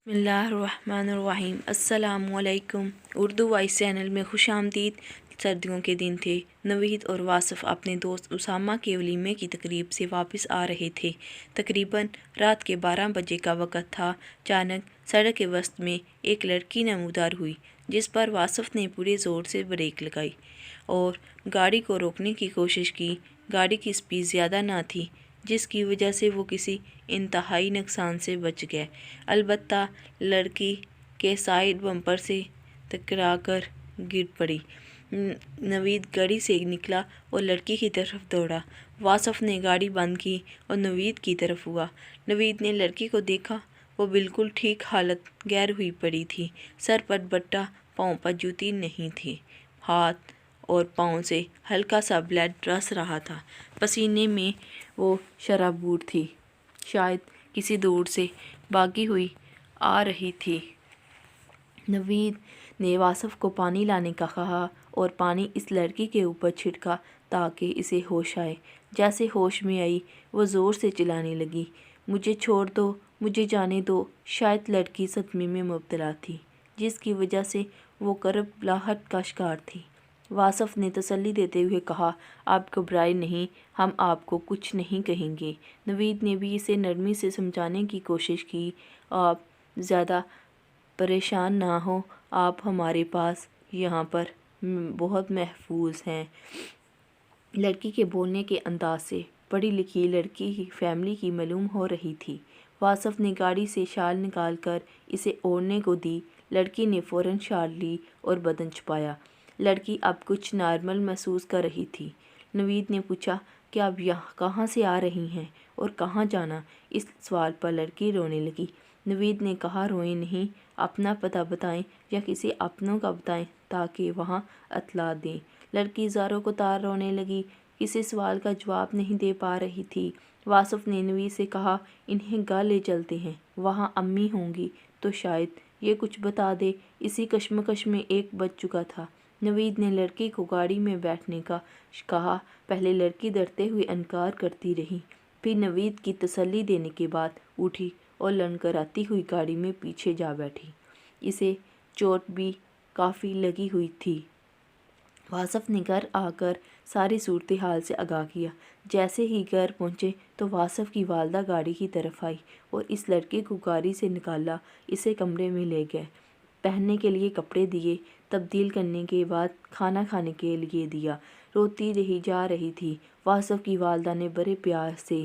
بسم اللہ الرحمن الرحیم۔ السلام علیکم۔ اردو وائس چینل میں خوش آمدید۔ سردیوں کے دن تھے۔ نوید اور واصف اپنے دوست اسامہ کے ولیمے کی تقریب سے واپس آ رہے تھے۔ تقریباً رات کے 12 بجے کا وقت تھا۔ اچانک سڑک کے وسط میں ایک لڑکی نمودار ہوئی جس پر واصف نے پورے زور سے بریک لگائی اور گاڑی کو روکنے کی کوشش کی۔ گاڑی کی سپیڈ زیادہ نہ تھی جس کی وجہ سے وہ کسی انتہائی نقصان سے بچ گئے، البتہ لڑکی کے سائیڈ بمپر سے ٹکرا کر گر پڑی۔ نوید گاڑی سے نکلا اور لڑکی کی طرف دوڑا۔ واصف نے گاڑی بند کی اور نوید کی طرف ہوا۔ نوید نے لڑکی کو دیکھا، وہ بالکل ٹھیک حالت غیر ہوئی پڑی تھی۔ سر پر دوپٹہ، پاؤں پر جوتی نہیں تھی۔ ہاتھ اور پاؤں سے ہلکا سا بلڈ رس رہا تھا۔ پسینے میں وہ شرابور تھی، شاید کسی دور سے بھاگی ہوئی آ رہی تھی۔ نوید نے واصف کو پانی لانے کا کہا اور پانی اس لڑکی کے اوپر چھڑکا تاکہ اسے ہوش آئے۔ جیسے ہوش میں آئی وہ زور سے چلانے لگی، مجھے چھوڑ دو، مجھے جانے دو۔ شاید لڑکی صدمے میں مبتلا تھی جس کی وجہ سے وہ کربلاہٹ کا شکار تھی۔ واصف نے تسلی دیتے ہوئے کہا، آپ گھبرائیں نہیں، ہم آپ کو کچھ نہیں کہیں گے۔ نوید نے بھی اسے نرمی سے سمجھانے کی کوشش کی، آپ زیادہ پریشان نہ ہوں، آپ ہمارے پاس یہاں پر بہت محفوظ ہیں۔ لڑکی کے بولنے کے انداز سے پڑھی لکھی لڑکی کی فیملی کی معلوم ہو رہی تھی۔ واصف نے گاڑی سے شال نکال کر اسے اوڑھنے کو دی۔ لڑکی نے فوراً شال لی اور بدن چھپایا۔ لڑکی اب کچھ نارمل محسوس کر رہی تھی۔ نوید نے پوچھا کہ آپ کہاں سے آ رہی ہیں اور کہاں جانا؟ اس سوال پر لڑکی رونے لگی۔ نوید نے کہا، روئیں نہیں، اپنا پتہ بتائیں یا کسی اپنوں کا بتائیں تاکہ وہاں اطلاع دیں۔ لڑکی زاروں کو تار رونے لگی، کسی سوال کا جواب نہیں دے پا رہی تھی۔ واصف نے نوید سے کہا، انہیں گھر لے چلتے ہیں، وہاں امی ہوں گی تو شاید یہ کچھ بتا دے۔ اسی کشمکش میں 1 بج چکا تھا۔ نوید نے لڑکی کو گاڑی میں بیٹھنے کا کہا۔ پہلے لڑکی ڈرتے ہوئے انکار کرتی رہی، پھر نوید کی تسلی دینے کے بعد اٹھی اور لڑکھڑاتی ہوئی گاڑی میں پیچھے جا بیٹھی۔ اسے چوٹ بھی کافی لگی ہوئی تھی۔ واصف نے گھر آ کر ساری صورتحال سے آگاہ کیا۔ جیسے ہی گھر پہنچے تو واصف کی والدہ گاڑی کی طرف آئی اور اس لڑکے کو گاڑی سے نکالا، اسے کمرے میں لے گئے، پہننے کے لیے کپڑے دیے، تبدیل کرنے کے بعد کھانا کھانے کے لیے دیا۔ روتی جا رہی تھی۔ واصف کی والدہ نے بڑے پیار سے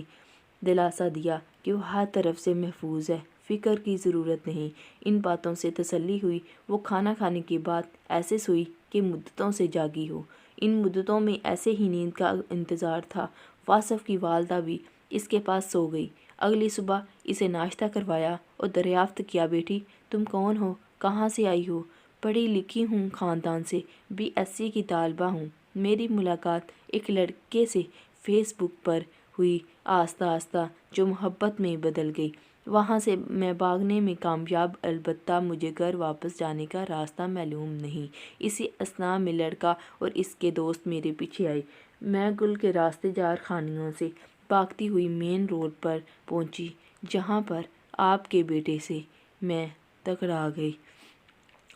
دلاسا دیا کہ وہ ہر طرف سے محفوظ ہے، فکر کی ضرورت نہیں۔ ان باتوں سے تسلی ہوئی۔ وہ کھانا کھانے کے بعد ایسے سوئی کہ مدتوں سے جاگی ہو۔ ان مدتوں میں ایسے ہی نیند کا انتظار تھا۔ واصف کی والدہ بھی اس کے پاس سو گئی۔ اگلی صبح اسے ناشتہ کروایا اور دریافت کیا، بیٹی تم کون ہو، کہاں سے آئی ہو؟ پڑھی لکھی ہوں خاندان سے، BSc کی طالبہ ہوں۔ میری ملاقات ایک لڑکے سے فیس بک پر ہوئی، آہستہ آہستہ جو محبت میں بدل گئی۔ وہاں سے میں بھاگنے میں کامیاب، البتہ مجھے گھر واپس جانے کا راستہ معلوم نہیں۔ اسی اثناء میں لڑکا اور اس کے دوست میرے پیچھے آئے۔ میں گل کے راستے جار خانیوں سے بھاگتی ہوئی مین روڈ پر پہنچی جہاں پر آپ کے بیٹے سے میں ٹکرا گئی۔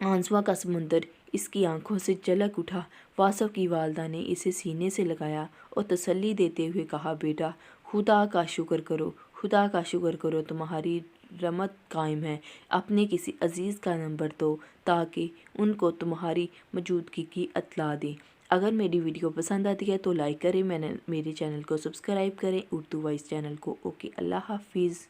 آنسوؤں کا سمندر اس کی آنکھوں سے چھلک اٹھا۔ واصف کی والدہ نے اسے سینے سے لگایا اور تسلی دیتے ہوئے کہا، بیٹا خدا کا شکر کرو، خدا کا شکر کرو، تمہاری رحمت قائم ہے۔ اپنے کسی عزیز کا نمبر دو تاکہ ان کو تمہاری موجودگی کی اطلاع دیں۔ اگر میری ویڈیو پسند آتی ہے تو لائک کریں، میرے چینل کو سبسکرائب کریں، اردو وائس چینل کو۔ اوکے، اللہ حافظ۔